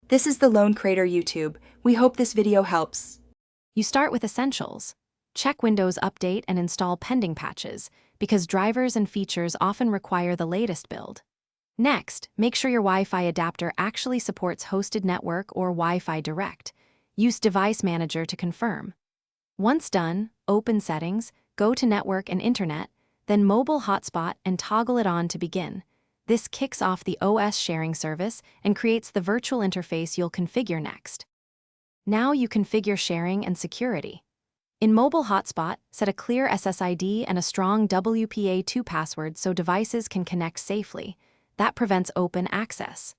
This is the Lone Creator YouTube. We hope this video helps. You start with Essentials. Check Windows Update and install pending patches, because drivers and features often require the latest build. Next, make sure your Wi-Fi adapter actually supports hosted network or Wi-Fi Direct. Use Device Manager to confirm. Once done, open Settings, go to Network and Internet, then Mobile Hotspot and toggle it on to begin. This kicks off the OS sharing service and creates the virtual interface you'll configure next. Now you configure sharing and security. In Mobile Hotspot, set a clear SSID and a strong WPA2 password so devices can connect safely. That prevents open access.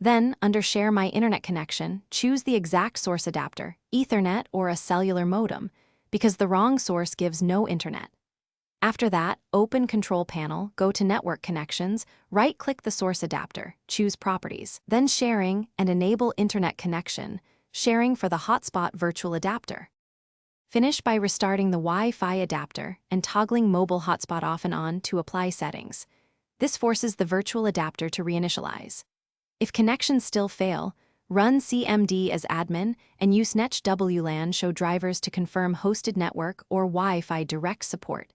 Then, under Share My Internet Connection, choose the exact source adapter, Ethernet or a cellular modem, because the wrong source gives no internet. After that, open Control Panel, go to Network Connections, right-click the source adapter, choose Properties, then Sharing and enable Internet Connection, sharing for the Hotspot virtual adapter. Finish by restarting the Wi-Fi adapter and toggling Mobile Hotspot off and on to apply settings. This forces the virtual adapter to reinitialize. If connections still fail, run CMD as admin and use Netch WLAN show drivers to confirm hosted network or Wi-Fi direct support.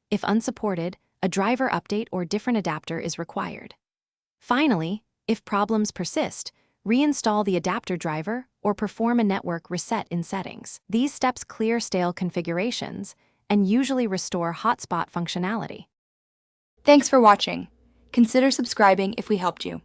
If unsupported, a driver update or different adapter is required. Finally, if problems persist, reinstall the adapter driver or perform a network reset in settings. These steps clear stale configurations and usually restore hotspot functionality. Thanks for watching. Consider subscribing if we helped you.